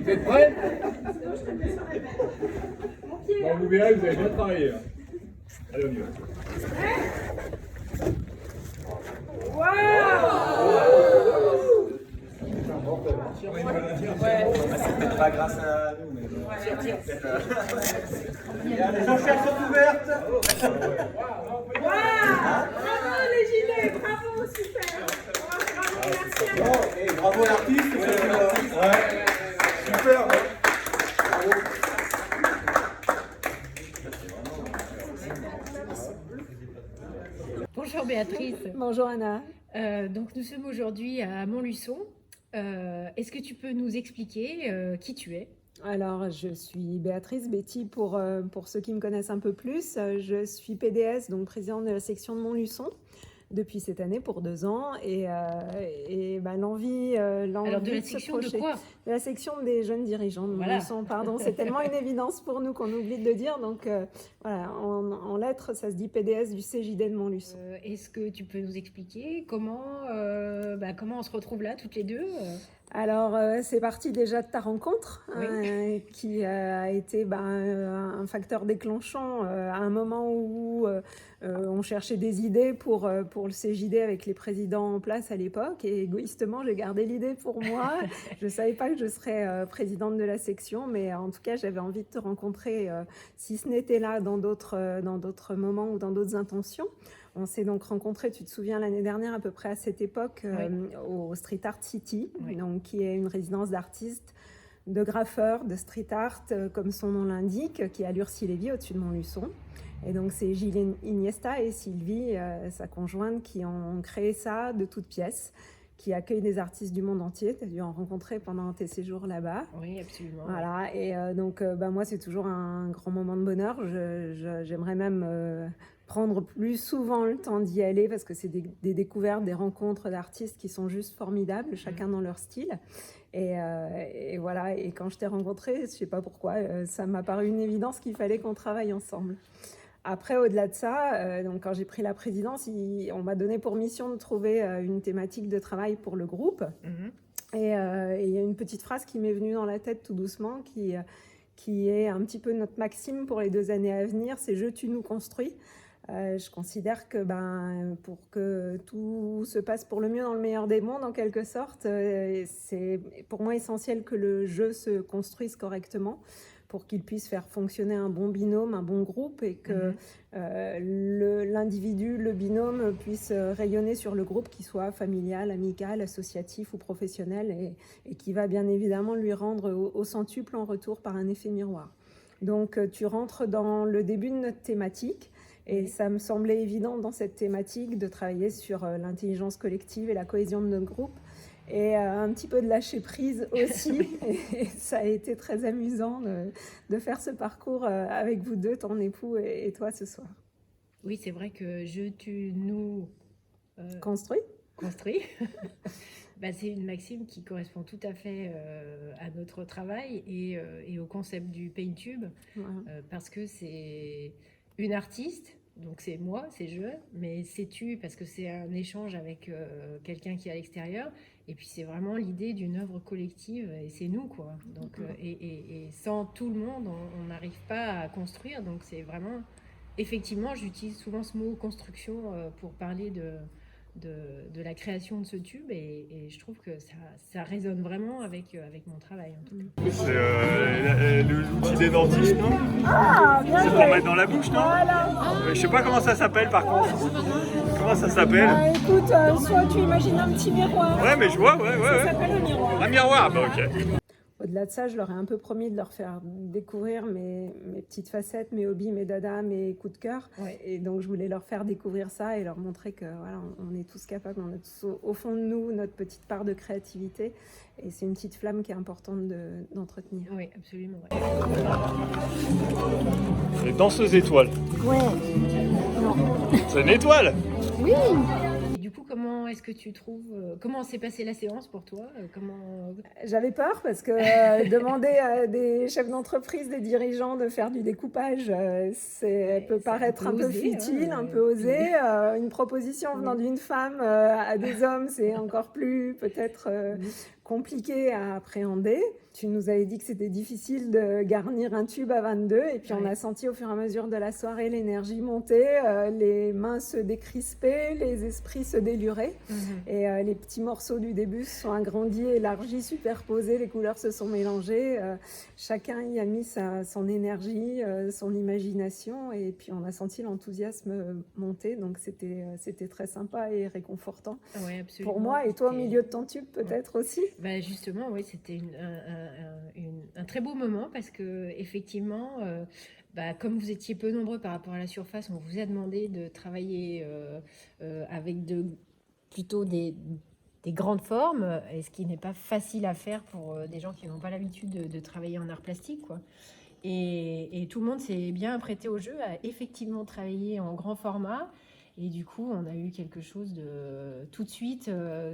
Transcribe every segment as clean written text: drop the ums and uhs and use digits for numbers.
Vous êtes prêts? Bon, vous verrez, vous avez bien travaillé. Hein. Allez, on y va. C'était pas grâce à nous, mais les enchères sont ouvertes. Bravo les gilets, bravo, super. Bravo, merci. Et bravo l'artiste. Ouais. Super. Bonjour Béatrice. Bonjour Anna. Donc nous sommes aujourd'hui à Montluçon. Est-ce que tu peux nous expliquer qui tu es? Alors, je suis Béatrice Betty pour ceux qui me connaissent un peu plus. Je suis PDS, donc présidente de la section de Montluçon depuis cette année pour 2 ans. Et l'envie Alors de la section de quoi? De la section des jeunes dirigeants de Montluçon, pardon. C'est tellement une évidence pour nous qu'on oublie de le dire. Donc voilà, en lettres, ça se dit PDS du CJD de Montluçon. Est-ce que tu peux nous expliquer comment on se retrouve là toutes les deux? Alors, c'est parti déjà de ta rencontre, qui a été un facteur déclenchant à un moment où on cherchait des idées pour le CJD avec les présidents en place à l'époque. Et égoïstement, j'ai gardé l'idée pour moi. Je ne savais pas que je serais présidente de la section, mais en tout cas, j'avais envie de te rencontrer, si ce n'était là, dans d'autres moments ou dans d'autres intentions. On s'est donc rencontrés, tu te souviens, l'année dernière à peu près à cette époque, au Street Art City, donc, qui est une résidence d'artistes, de graffeurs, de street art, comme son nom l'indique, qui est à Lurcy-Lévis, au-dessus de Montluçon. Et donc c'est Gilles Iniesta et Sylvie, sa conjointe, qui ont créé ça de toutes pièces, qui accueille des artistes du monde entier. Tu as dû en rencontrer pendant tes séjours là-bas. Oui, absolument. Voilà, et donc moi, c'est toujours un grand moment de bonheur. J'aimerais même prendre plus souvent le temps d'y aller parce que c'est des découvertes, des rencontres d'artistes qui sont juste formidables, chacun dans leur style. Et voilà, et quand je t'ai rencontrée, je sais pas pourquoi, ça m'a paru une évidence qu'il fallait qu'on travaille ensemble. Après, au-delà de ça, donc quand j'ai pris la présidence, on m'a donné pour mission de trouver une thématique de travail pour le groupe. Et il y a une petite phrase qui m'est venue dans la tête tout doucement, qui est un petit peu notre maxime pour les 2 années à venir, c'est « Je, tu, nous, construis ». Je considère que pour que tout se passe pour le mieux dans le meilleur des mondes, en quelque sorte, c'est pour moi essentiel que le jeu se construise correctement pour qu'il puisse faire fonctionner un bon binôme, un bon groupe, et que l'individu, le binôme, puisse rayonner sur le groupe, qu'il soit familial, amical, associatif ou professionnel, et qui va bien évidemment lui rendre au centuple en retour par un effet miroir. Donc tu rentres dans le début de notre thématique. Et ça me semblait évident dans cette thématique de travailler sur l'intelligence collective et la cohésion de notre groupe. Et un petit peu de lâcher prise aussi. Et ça a été très amusant de faire ce parcours avec vous deux, ton époux et toi ce soir. Oui, c'est vrai que je, tu, nous... Construis. C'est une maxime qui correspond tout à fait à notre travail et au concept du Paintube. Parce que c'est une artiste. Donc c'est moi, c'est je, mais c'est tu parce que c'est un échange avec quelqu'un qui est à l'extérieur. Et puis c'est vraiment l'idée d'une œuvre collective et c'est nous quoi. Donc et sans tout le monde, on n'arrive pas à construire. Donc c'est vraiment, effectivement, j'utilise souvent ce mot construction pour parler de la création de ce tube et je trouve que ça résonne vraiment avec mon travail en tout cas. C'est l'outil des dentistes, non? Ah, bien C'est joué. pour mettre dans la bouche, non? Voilà. Je sais pas comment ça s'appelle par contre. Comment ça s'appelle? Écoute, soit tu imagines un petit miroir. Ouais, mais je vois, ouais. Ça s'appelle un miroir. Un miroir, ok. Au-delà de ça, je leur ai un peu promis de leur faire découvrir mes petites facettes, mes hobbies, mes dadas, mes coups de cœur. Et donc, je voulais leur faire découvrir ça et leur montrer que voilà, on est tous capables, on a tous au fond de nous notre petite part de créativité. Et c'est une petite flamme qui est importante d'entretenir. Oui, absolument. Les danseuses étoiles. Ouais. Non. C'est une étoile. Oui. Et du coup, comment est-ce que tu trouves, comment s'est passée la séance pour toi? J'avais peur parce que demander à des chefs d'entreprise, des dirigeants de faire du découpage, ça peut paraître un peu futile, un peu osé. Une proposition venant d'une femme à des hommes, c'est encore plus peut-être compliqué à appréhender. Tu nous avais dit que c'était difficile de garnir un tube à 22 et puis on a senti au fur et à mesure de la soirée l'énergie monter, les mains se décrisper, les esprits se délurer et les petits morceaux du début se sont agrandis, élargis, superposés, les couleurs se sont mélangées, chacun y a mis son énergie, son imagination et puis on a senti l'enthousiasme monter, donc c'était très sympa et réconfortant. Ouais, absolument. Pour moi et toi au milieu de ton tube peut-être aussi. Bah justement, oui, c'était un très beau moment parce que effectivement, comme vous étiez peu nombreux par rapport à la surface, on vous a demandé de travailler avec plutôt des grandes formes, et ce qui n'est pas facile à faire pour des gens qui n'ont pas l'habitude de travailler en art plastique, quoi. Et tout le monde s'est bien prêté au jeu, à effectivement travailler en grand format. Et du coup, on a eu quelque chose de tout de suite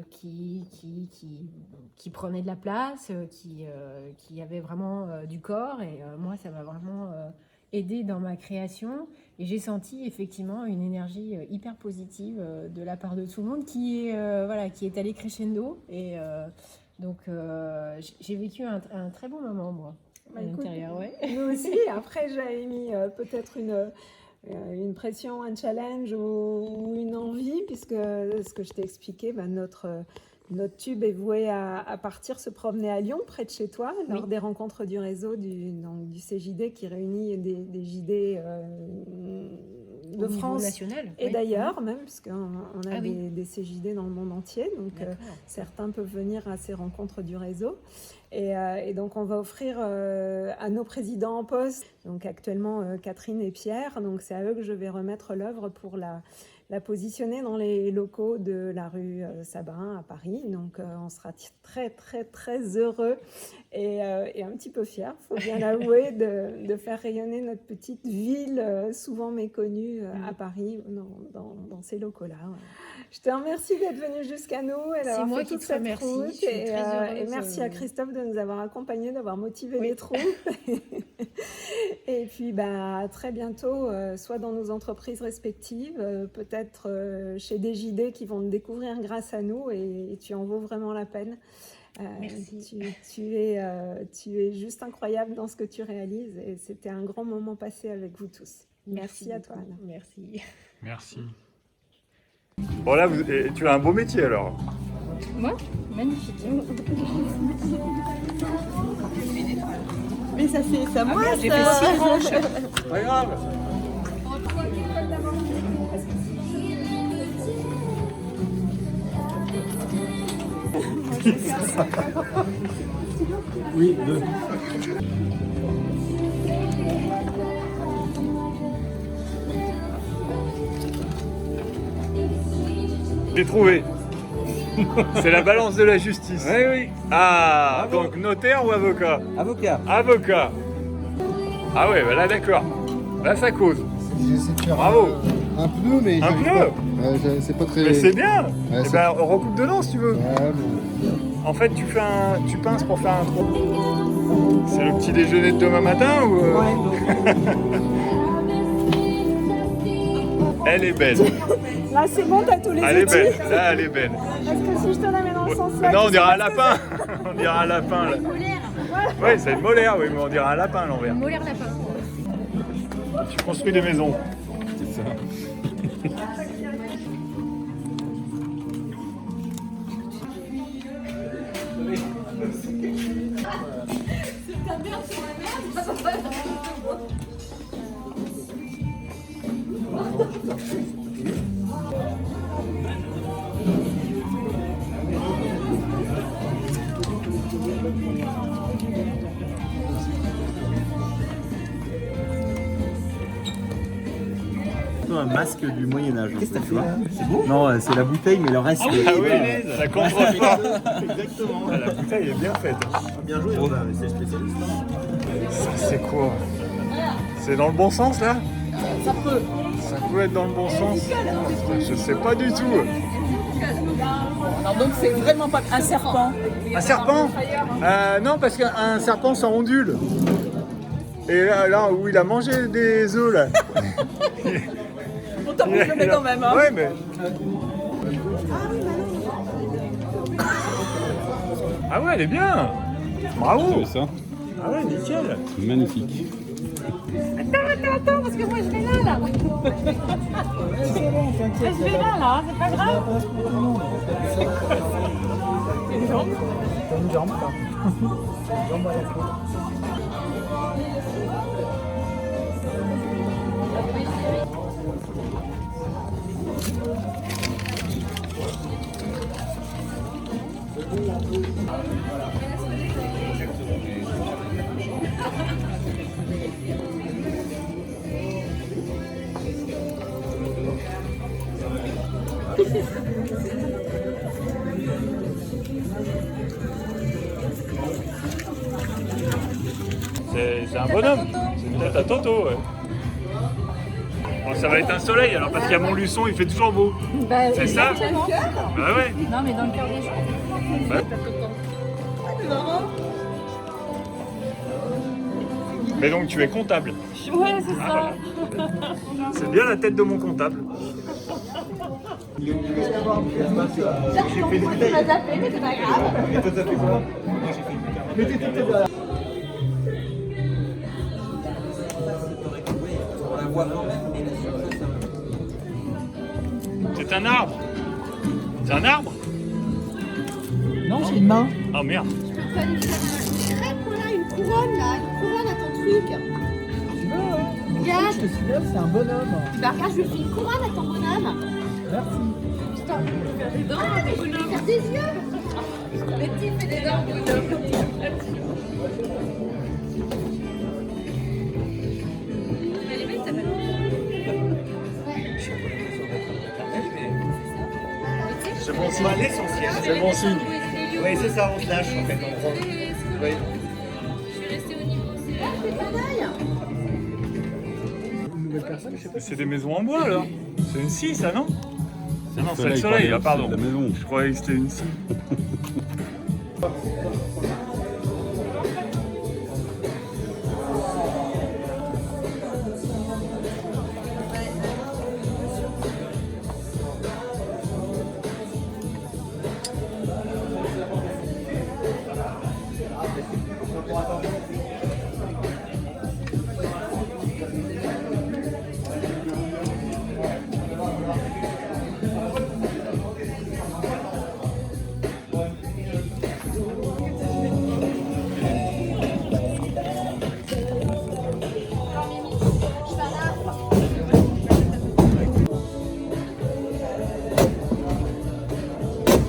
qui prenait de la place, qui avait vraiment du corps. Et moi, ça m'a vraiment aidé dans ma création. Et j'ai senti effectivement une énergie hyper positive de la part de tout le monde qui est allé crescendo. Et donc, j'ai vécu un très bon moment, moi, à l'intérieur. Ouais. Nous aussi. Après, j'avais mis peut-être une pression, un challenge ou une envie, puisque ce que je t'ai expliqué, notre tube est voué à partir se promener à Lyon, près de chez toi, lors des rencontres du réseau du CJD qui réunit des JD de France national, et d'ailleurs, même, puisqu'on a des CJD dans le monde entier, donc certains peuvent venir à ces rencontres du réseau. Et donc, on va offrir à nos présidents en poste, donc actuellement Catherine et Pierre, donc c'est à eux que je vais remettre l'œuvre pour la positionner dans les locaux de la rue Sabin à Paris. Donc, on sera très, très, très heureux et un petit peu fiers, il faut bien l'avouer, de faire rayonner notre petite ville souvent méconnue à Paris, dans ces locaux-là. Ouais. Je te remercie d'être venu jusqu'à nous et d'avoir fait toute cette route. Et merci à Christophe de nous avoir accompagnés, d'avoir motivé les troupes. Et puis, à très bientôt, soit dans nos entreprises respectives, peut-être chez des JD qui vont te découvrir grâce à nous et tu en vaux vraiment la peine. Merci. Tu es juste incroyable dans ce que tu réalises et c'était un grand moment passé avec vous tous. Merci à toi, Anna. Merci. Merci. Bon là, tu as un beau métier alors. Moi, magnifique. Mais ça fait ça moi, j'ai fait 6 branches. Pas grave. Oui, 2. J'ai trouvé. C'est la balance de la justice. Oui, oui. Ah, Bravo. donc notaire ou avocat? Avocat. Avocat. Ah ouais, là d'accord. Là ça cause. J'essaie de faire Bravo. un pneu, mais Un j'arrive pneu pas. Ouais, c'est pas très... Mais c'est bien. Ouais, Eh ben, on recoupe dedans si tu veux. Ouais, mais... En fait, tu pinces pour faire un trou. C'est le petit déjeuner de demain matin ou Elle est belle. Là, c'est bon, t'as tous les Elle est outils. belle. Là, elle est belle. Est-ce que si je te la mets dans le sens là, Non, on tu dirait sais un pas ce que lapin. On dirait un lapin là. Oui, c'est une molaire, oui, mais on dirait un lapin à l'envers. Molaire lapin. Tu construis des maisons. C'est ça. Un masque du Moyen-Âge. Qu'est-ce que t'as fait là? C'est beau? Non, c'est la bouteille, mais le reste. Ah oui, ça contreforte pas. Exactement. La bouteille est bien faite. Bien joué, c'est spécialiste. Ça, c'est quoi? C'est dans le bon sens là? Ça peut être dans le bon sens. Je sais pas du tout. Alors donc c'est vraiment pas un serpent. Un serpent? Non, parce qu'un serpent ça ondule. Et là où il a mangé des œufs là. Pourtant vous le mettez quand même. Hein. Ouais, mais. Ah ouais, elle est bien. Bravo. ça. Ah ouais, nickel. Magnifique. Attends, parce que moi je vais là. Je vais là, c'est pas grave. Une jambe, quoi. Une jambe à la fois. C'est un bonhomme. C'est peut-être un Toto, ouais. Bon, ça va être un soleil alors parce qu'il y a Montluçon, il fait toujours beau. C'est ça? Bah ouais. Non, mais dans le cœur des gens. Ouais. Mais donc tu es comptable. Ouais, c'est ça. C'est bien la tête de mon comptable. J'ai fait des bouteilles. Mais c'est pas grave. Et toi, t'as fait quoi? Mais t'étais derrière. C'est un arbre. C'est un arbre? Non, c'est une main. Oh merde. Une couronne là, une couronne à ton truc. Regarde. Je te signale, c'est un bonhomme. Bah regarde, je lui fais une couronne à ton bonhomme. Merci. Putain, je vais faire des dents, mais je vais lui faire des yeux. Le petit fait des dents, bonhomme. C'est bon signe. L'essentiel. C'est bon signe. Oui, c'est ça, on se lâche en fait. Oui. C'est des maisons en bois là. C'est une scie ça non? Ah non, c'est le il soleil, parlait ah pardon. de la maison. Je croyais que c'était une scie.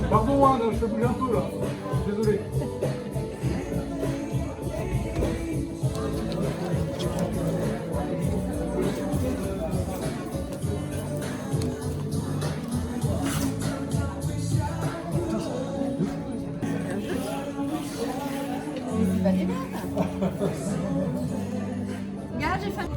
Pardon, hein, je te bouge un peu là. Désolé. Regarde, j'ai fait.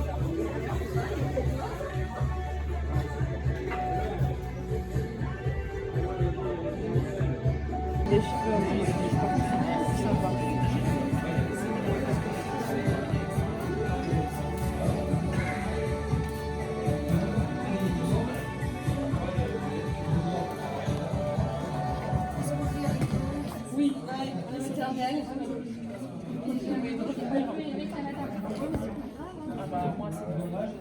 Oui, c'était un réel. Ah bah moi c'est dommage,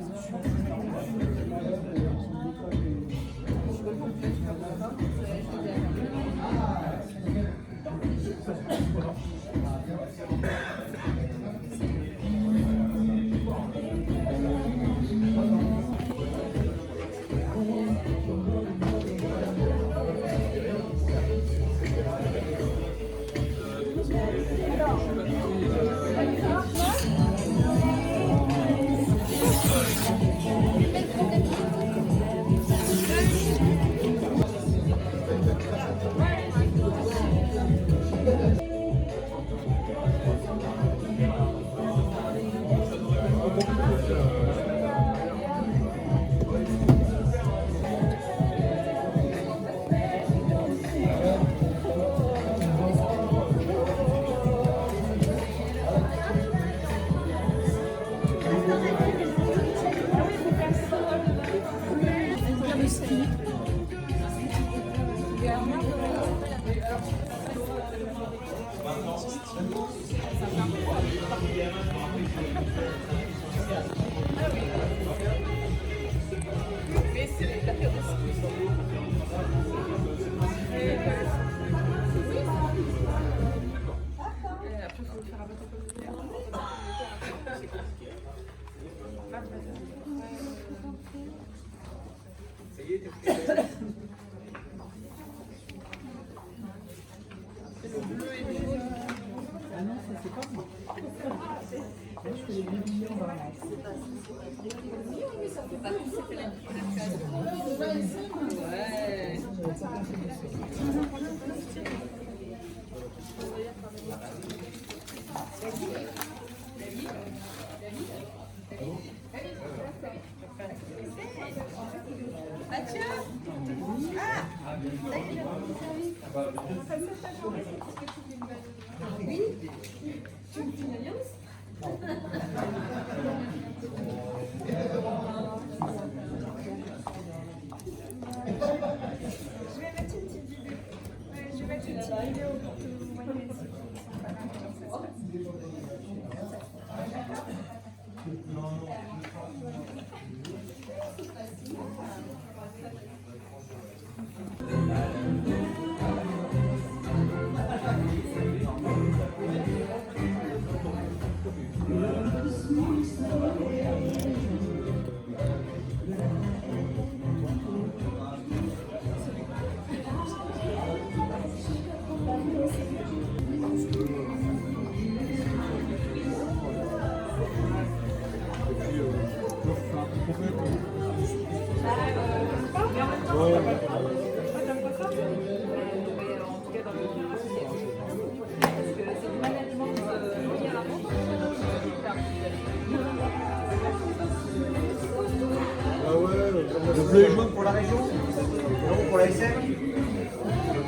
Le bleu et jaune pour la région, non pour la SM. Le bleu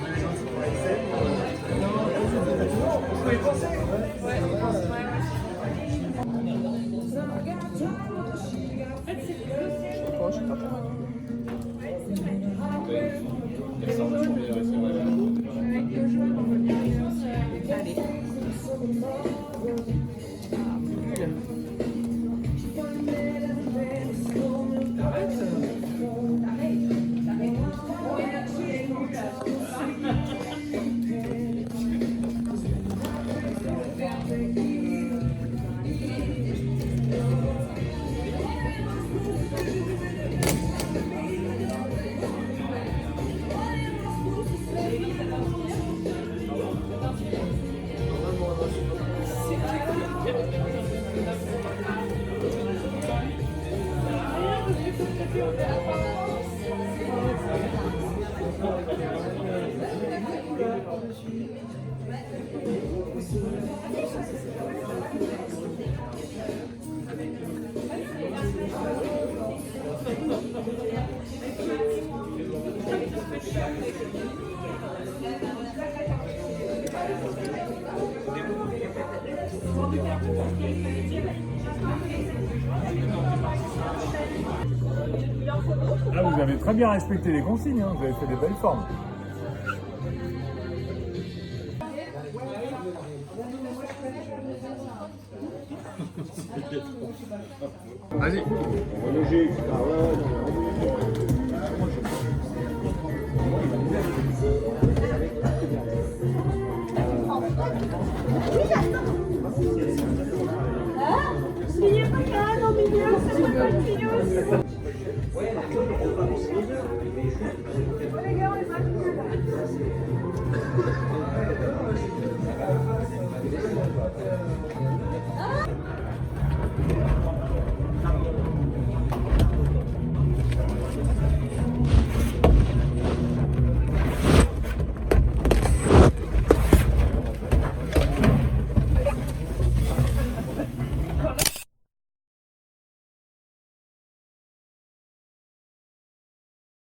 et jaune c'est pour la SM. Vous pouvez penser. Là, vous avez très bien respecté les consignes, hein. Vous avez fait des belles formes. Vas-y. Il n'y a pas qu'un au milieu, c'est pas le